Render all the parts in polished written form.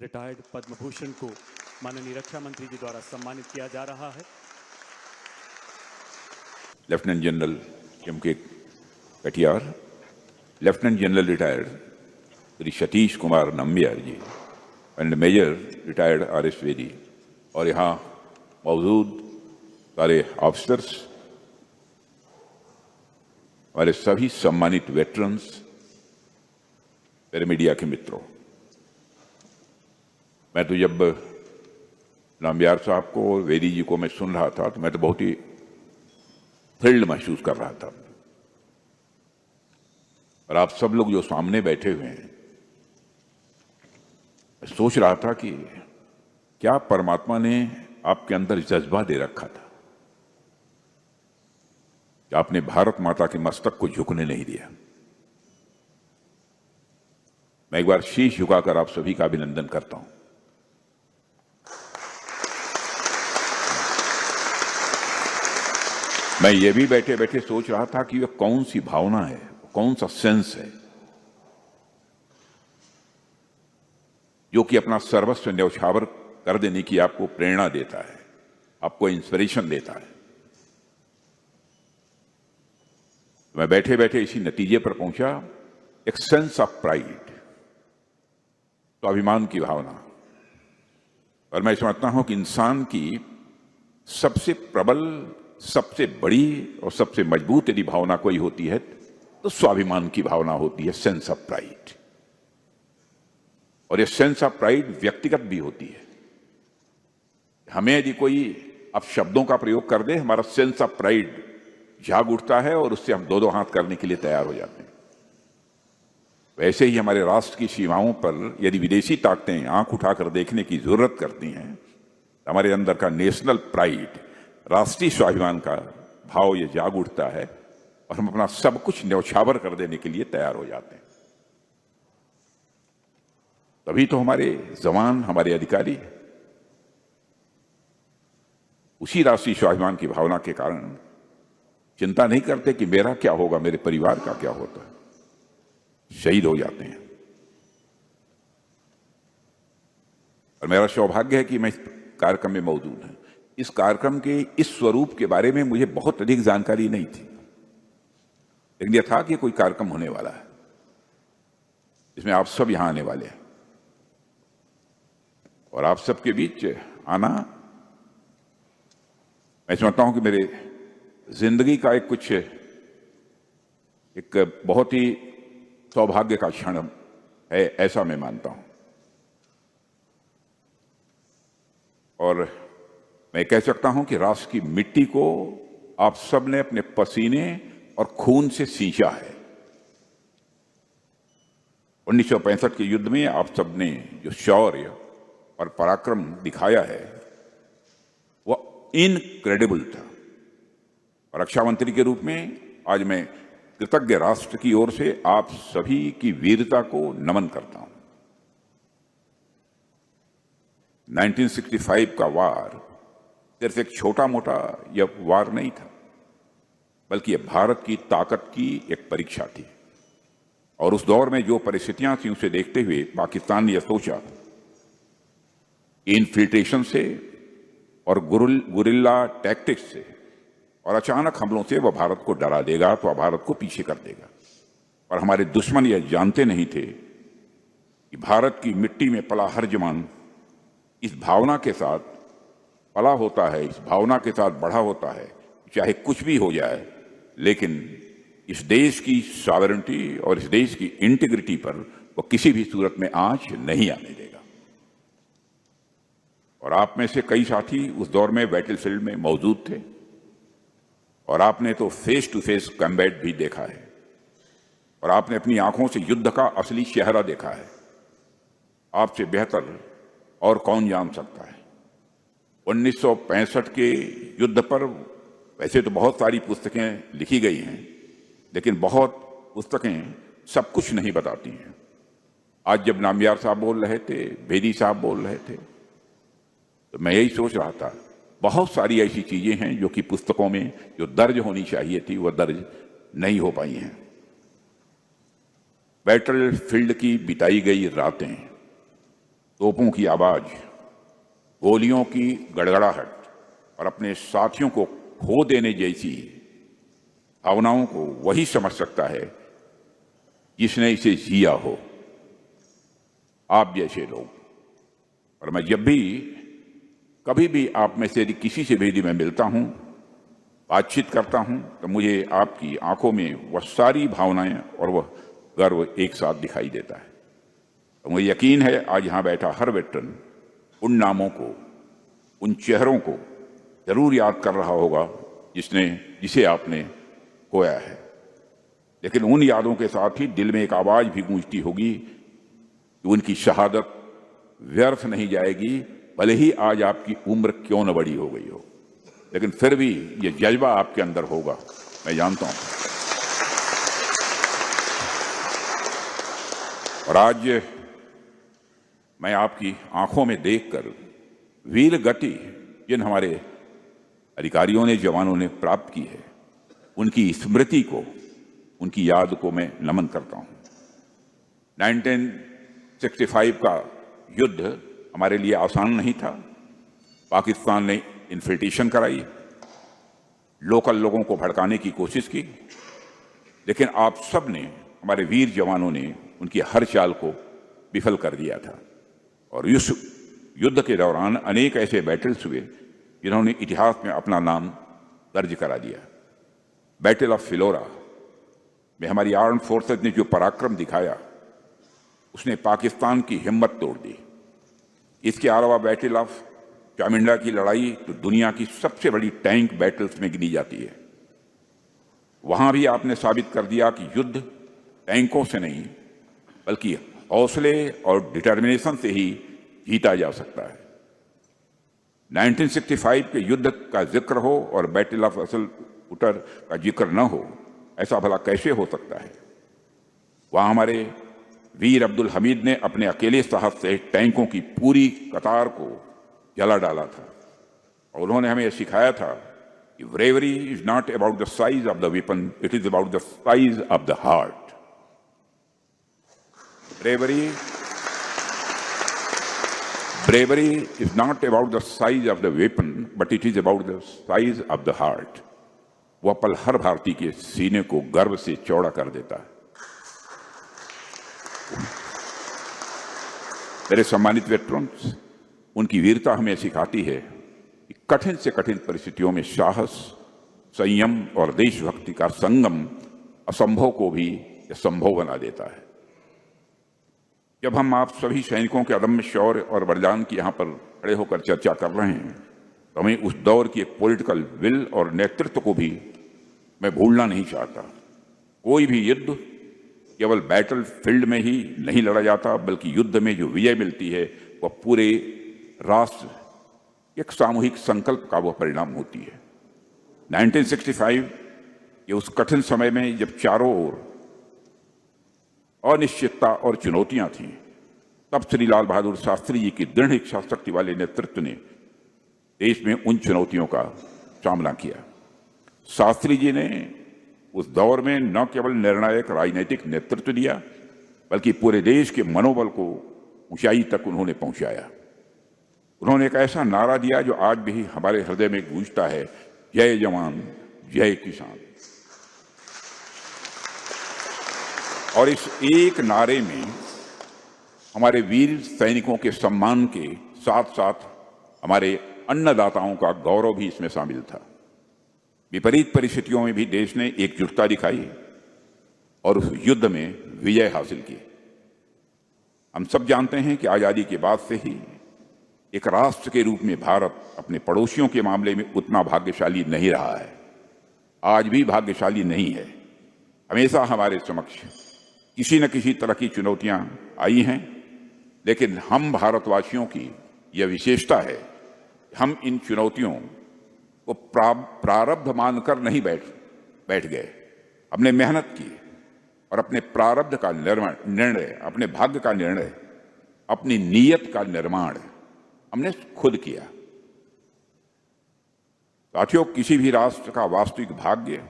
Retired Padma Bhushan को माननीय रक्षा मंत्री जी द्वारा सम्मानित किया जा रहा है। Lieutenant general M K. Katiyar, lieutenant general retired Shri Satish Kumar Nambiar ji and major retired R S. Vedi और यहाँ मौजूद सारे ऑफिसर्स, हमारे सभी सम्मानित वेटरन्स, मेरे मीडिया के मित्रों, मैं तो जब नंबियार साहब को और वेदी जी को मैं सुन रहा था तो मैं तो बहुत ही थ्रिल्ड महसूस कर रहा था। और आप सब लोग जो सामने बैठे हुए हैं, मैं सोच रहा था कि क्या परमात्मा ने आपके अंदर जज्बा दे रखा था कि आपने भारत माता के मस्तक को झुकने नहीं दिया। मैं एक बार शीश झुकाकर आप सभी का अभिनंदन करता हूं। मैं ये भी बैठे बैठे सोच रहा था कि यह कौन सी भावना है, कौन सा सेंस है जो कि अपना सर्वस्व न्यौछावर कर देने की आपको प्रेरणा देता है, आपको इंस्पिरेशन देता है। मैं बैठे बैठे इसी नतीजे पर पहुंचा, एक सेंस ऑफ प्राइड, स्वाभिमान की भावना। और मैं समझता हूं कि इंसान की सबसे प्रबल, सबसे बड़ी और सबसे मजबूत यदि भावना कोई होती है तो स्वाभिमान की भावना होती है, सेंस ऑफ प्राइड। और ये सेंस ऑफ प्राइड व्यक्तिगत भी होती है। हमें यदि कोई अब शब्दों का प्रयोग कर दे, हमारा सेंस ऑफ प्राइड जाग उठता है और उससे हम दो दो हाथ करने के लिए तैयार हो जाते हैं। वैसे ही हमारे राष्ट्र की सीमाओं पर यदि विदेशी ताकतें आंख उठाकर देखने की जरूरत करती हैं, तो हमारे अंदर का नेशनल प्राइड, राष्ट्रीय स्वाभिमान का भाव ये जाग उठता है और हम अपना सब कुछ न्यौछावर कर देने के लिए तैयार हो जाते हैं। तभी तो हमारे जवान, हमारे अधिकारी उसी राष्ट्रीय स्वाभिमान की भावना के कारण चिंता नहीं करते कि मेरा क्या होगा, मेरे परिवार का क्या होता है, शहीद हो जाते हैं। और मेरा सौभाग्य है कि मैं इस कार्यक्रम में मौजूद हूं। इस कार्यक्रम के इस स्वरूप के बारे में मुझे बहुत अधिक जानकारी नहीं थी, लेकिन यह था कि कोई कार्यक्रम होने वाला है जिसमें आप सब यहां आने वाले हैं। और आप सबके बीच आना, मैं समझता हूं कि मेरे जिंदगी का एक बहुत ही सौभाग्य का क्षण है, ऐसा मैं मानता हूं। और मैं कह सकता हूं कि राष्ट्र की मिट्टी को आप सब ने अपने पसीने और खून से सींचा है। 1965 के युद्ध में आप सब ने जो शौर्य और पराक्रम दिखाया है वह इनक्रेडिबल था। और रक्षा मंत्री के रूप में आज मैं कृतज्ञ राष्ट्र की ओर से आप सभी की वीरता को नमन करता हूं। 1965 का वार सिर्फ एक छोटा मोटा यह वार नहीं था, बल्कि यह भारत की ताकत की एक परीक्षा थी। और उस दौर में जो परिस्थितियां थी उसे देखते हुए पाकिस्तान ने यह सोचा, इनफिल्ट्रेशन से और गुरिल्ला टैक्टिक्स से और अचानक हमलों से वह भारत को डरा देगा, तो वह भारत को पीछे कर देगा। और हमारे दुश्मन यह जानते नहीं थे कि भारत की मिट्टी में पला हर जवान इस भावना के साथ पला होता है, इस भावना के साथ बढ़ा होता है, चाहे कुछ भी हो जाए, लेकिन इस देश की सॉवरेनिटी और इस देश की इंटीग्रिटी पर वो किसी भी सूरत में आंच नहीं आने देगा। और आप में से कई साथी उस दौर में बैटलफील्ड में मौजूद थे और आपने तो फेस टू फेस कॉम्बैट भी देखा है और आपने अपनी आंखों से युद्ध का असली चेहरा देखा है। आपसे बेहतर और कौन जान सकता है। 1965 के युद्ध पर वैसे तो बहुत सारी पुस्तकें लिखी गई हैं, लेकिन बहुत पुस्तकें सब कुछ नहीं बताती हैं। आज जब नाम्बियार साहब बोल रहे थे, वेदी साहब बोल रहे थे, तो मैं यही सोच रहा था, बहुत सारी ऐसी चीजें हैं जो कि पुस्तकों में जो दर्ज होनी चाहिए थी वह दर्ज नहीं हो पाई हैं। बैटल फील्ड की बिताई गई रातें, तोपों की आवाज, गोलियों की गड़गड़ाहट और अपने साथियों को खो देने जैसी भावनाओं को वही समझ सकता है जिसने इसे जिया हो, आप जैसे लोग। और मैं जब भी कभी भी आप में से यदि किसी से भी मैं मिलता हूं, बातचीत करता हूं, तो मुझे आपकी आंखों में वह सारी भावनाएं और वह गर्व एक साथ दिखाई देता है। तो मुझे यकीन है आज यहां बैठा हर वेटरन उन नामों को, उन चेहरों को जरूर याद कर रहा होगा जिसे आपने खोया है। लेकिन उन यादों के साथ ही दिल में एक आवाज भी गूंजती होगी कि उनकी शहादत व्यर्थ नहीं जाएगी, भले ही आज आपकी उम्र क्यों न बड़ी हो गई हो, लेकिन फिर भी ये जज्बा आपके अंदर होगा, मैं जानता हूं। और आज मैं आपकी आंखों में देखकर वीर गति जिन हमारे अधिकारियों ने, जवानों ने प्राप्त की है, उनकी स्मृति को, उनकी याद को मैं नमन करता हूं। 1965 का युद्ध हमारे लिए आसान नहीं था। पाकिस्तान ने इन्फिल्ट्रेशन कराई, लोकल लोगों को भड़काने की कोशिश की, लेकिन आप सब ने, हमारे वीर जवानों ने उनकी हर चाल को विफल कर दिया था। और इस युद्ध के दौरान अनेक ऐसे बैटल्स हुए जिन्होंने इतिहास में अपना नाम दर्ज करा दिया। बैटल ऑफ फिलोरा में हमारी आर्म्ड फोर्सेस ने जो पराक्रम दिखाया, उसने पाकिस्तान की हिम्मत तोड़ दी। इसके अलावा बैटल ऑफ चामिंडा की लड़ाई तो दुनिया की सबसे बड़ी टैंक बैटल्स में गिनी जाती है। वहां भी आपने साबित कर दिया कि युद्ध टैंकों से नहीं, बल्कि हौसले और डिटर्मिनेशन से ही जीता जा सकता है। 1965 के युद्ध का जिक्र हो और बैटल ऑफ असल उटर का जिक्र न हो, ऐसा भला कैसे हो सकता है। वहां हमारे वीर अब्दुल हमीद ने अपने अकेले साहस से टैंकों की पूरी कतार को जला डाला था। और उन्होंने हमें सिखाया था कि bravery is not about the size of the weapon, it is about the size of the heart. Bravery is not about the size of the weapon, but it is about the size of the heart. वह पल हर भारतीय के सीने को गर्व से चौड़ा कर देता है। मेरे सम्मानित वेटरन्स, उनकी वीरता हमें सिखाती है कि कठिन से कठिन परिस्थितियों में साहस, संयम और देशभक्ति का संगम असंभव को भी संभव बना देता है। जब हम आप सभी सैनिकों के अदम्य शौर्य और बलिदान की यहाँ पर खड़े होकर चर्चा कर रहे हैं, तो हमें उस दौर की एक पॉलिटिकल विल और नेतृत्व को भी मैं भूलना नहीं चाहता। कोई भी युद्ध केवल बैटल फील्ड में ही नहीं लड़ा जाता, बल्कि युद्ध में जो विजय मिलती है वह पूरे राष्ट्र एक सामूहिक संकल्प का वह परिणाम होती है। 1965 के उस कठिन समय में जब चारों ओर अनिश्चितता और चुनौतियां थीं, तब श्री लाल बहादुर शास्त्री जी की दृढ़ इच्छा शक्ति वाले नेतृत्व ने देश में उन चुनौतियों का सामना किया। शास्त्री जी ने उस दौर में न केवल निर्णायक राजनीतिक नेतृत्व दिया, बल्कि पूरे देश के मनोबल को ऊंचाई तक उन्होंने पहुंचाया। उन्होंने एक ऐसा नारा दिया जो आज भी हमारे हृदय में गूंजता है, जय जवान जय किसान। और इस एक नारे में हमारे वीर सैनिकों के सम्मान के साथ साथ हमारे अन्नदाताओं का गौरव भी इसमें शामिल था। विपरीत परिस्थितियों में भी देश ने एकजुटता दिखाई और उस युद्ध में विजय हासिल की। हम सब जानते हैं कि आजादी के बाद से ही एक राष्ट्र के रूप में भारत अपने पड़ोसियों के मामले में उतना भाग्यशाली नहीं रहा है, आज भी भाग्यशाली नहीं है। हमेशा हमारे समक्ष किसी न किसी तरह की चुनौतियां आई हैं, लेकिन हम भारतवासियों की यह विशेषता है, हम इन चुनौतियों को प्रारब्ध मानकर नहीं बैठ गए। हमने मेहनत की और अपने प्रारब्ध का निर्णय, अपने भाग्य का निर्णय, अपनी नीयत का निर्माण हमने खुद किया। साथियों, किसी भी राष्ट्र का वास्तविक भाग्य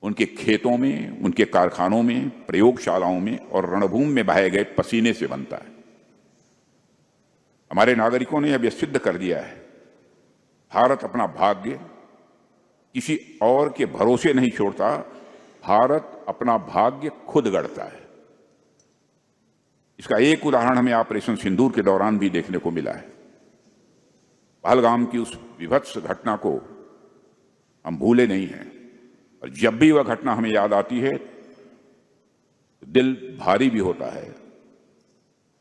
उनके खेतों में, उनके कारखानों में, प्रयोगशालाओं में और रणभूमि में बहाए गए पसीने से बनता है। हमारे नागरिकों ने अब यह सिद्ध कर दिया है, भारत अपना भाग्य किसी और के भरोसे नहीं छोड़ता, भारत अपना भाग्य खुद गढ़ता है। इसका एक उदाहरण हमें ऑपरेशन सिंदूर के दौरान भी देखने को मिला है। पहलगाम की उस विभत्स घटना को हम भूले नहीं हैं, और जब भी वह घटना हमें याद आती है तो दिल भारी भी होता है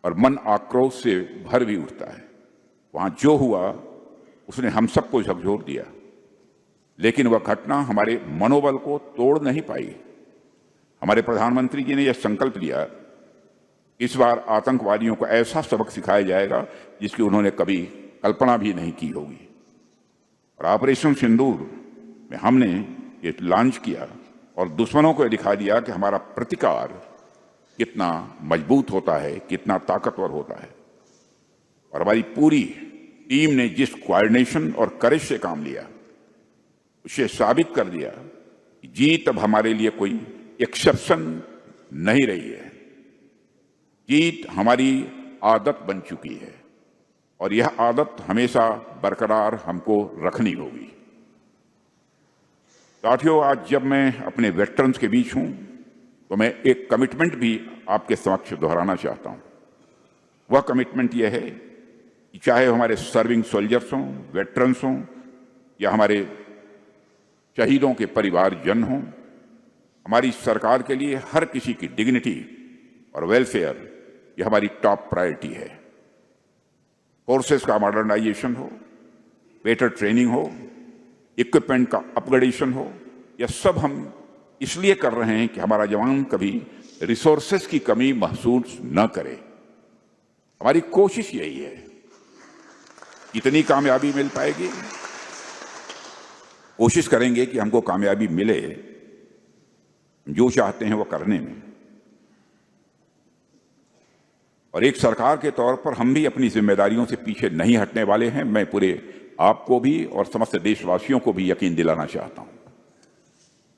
और मन आक्रोश से भर भी उठता है। वहां जो हुआ उसने हम सबको झकझोर दिया, लेकिन वह घटना हमारे मनोबल को तोड़ नहीं पाई। हमारे प्रधानमंत्री जी ने यह संकल्प लिया, इस बार आतंकवादियों को ऐसा सबक सिखाया जाएगा जिसकी उन्होंने कभी कल्पना भी नहीं की होगी। और ऑपरेशन सिंदूर में हमने ये लॉन्च किया और दुश्मनों को दिखा दिया कि हमारा प्रतिकार कितना मजबूत होता है, कितना ताकतवर होता है। और हमारी पूरी टीम ने जिस कोऑर्डिनेशन और करेज से काम लिया, उसे साबित कर दिया कि जीत अब हमारे लिए कोई एक्सेप्शन नहीं रही है। जीत हमारी आदत बन चुकी है और यह आदत हमेशा बरकरार हमको रखनी होगी। साथियों, आज जब मैं अपने वेटरन्स के बीच हूं तो मैं एक कमिटमेंट भी आपके समक्ष दोहराना चाहता हूं। वह कमिटमेंट यह है कि चाहे हमारे सर्विंग सोल्जर्स हों, वेटरन्स हों या हमारे शहीदों के परिवारजन हों, हमारी सरकार के लिए हर किसी की डिग्निटी और वेलफेयर यह हमारी टॉप प्रायोरिटी है। फोर्सेस का मॉडर्नाइजेशन हो, बेटर ट्रेनिंग हो, इक्विपमेंट का अपग्रेडेशन हो, यह सब हम इसलिए कर रहे हैं कि हमारा जवान कभी रिसोर्सेस की कमी महसूस न करे। हमारी कोशिश यही है। कितनी कामयाबी मिल पाएगी, कोशिश करेंगे कि हमको कामयाबी मिले, जो चाहते हैं वो करने में। और एक सरकार के तौर पर हम भी अपनी जिम्मेदारियों से पीछे नहीं हटने वाले हैं। मैं पूरे आपको भी और समस्त देशवासियों को भी यकीन दिलाना चाहता हूं।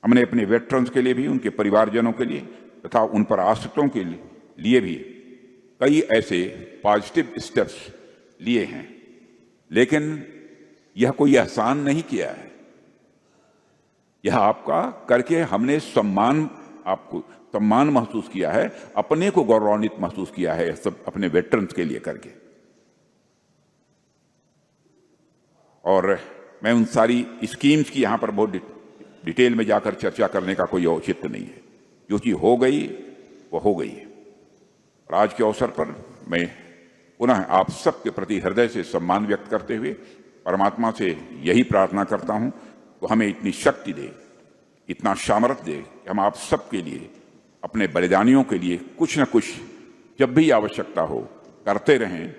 हमने अपने वेटरन्स के लिए भी, उनके परिवारजनों के लिए तथा उन पर आश्रितों के लिए भी कई ऐसे पॉजिटिव स्टेप्स लिए हैं, लेकिन यह कोई एहसान नहीं किया है। यह आपका करके हमने आपको सम्मान महसूस किया है, अपने को गौरवान्वित महसूस किया है, सब अपने वेटरन्स के लिए करके। और मैं उन सारी स्कीम्स की यहां पर बहुत डिटेल में जाकर चर्चा करने का कोई औचित्य नहीं है। जो चीज हो गई वो हो गई है। और आज के अवसर पर मैं पुनः आप सबके प्रति हृदय से सम्मान व्यक्त करते हुए परमात्मा से यही प्रार्थना करता हूं कि हमें इतनी शक्ति दे, इतना सामर्थ्य दे कि हम आप सबके लिए, अपने बलिदानियों के लिए कुछ न कुछ जब भी आवश्यकता हो करते रहें,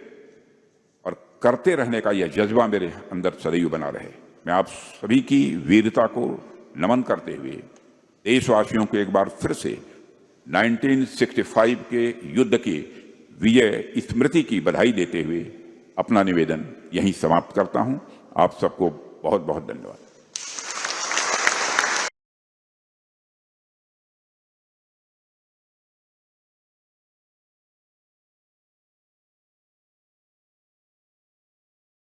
और करते रहने का यह जज्बा मेरे अंदर सदैव बना रहे। मैं आप सभी की वीरता को नमन करते हुए देशवासियों को एक बार फिर से 1965 के युद्ध की विजय स्मृति की बधाई देते हुए अपना निवेदन यहीं समाप्त करता हूं। आप सबको बहुत बहुत धन्यवाद।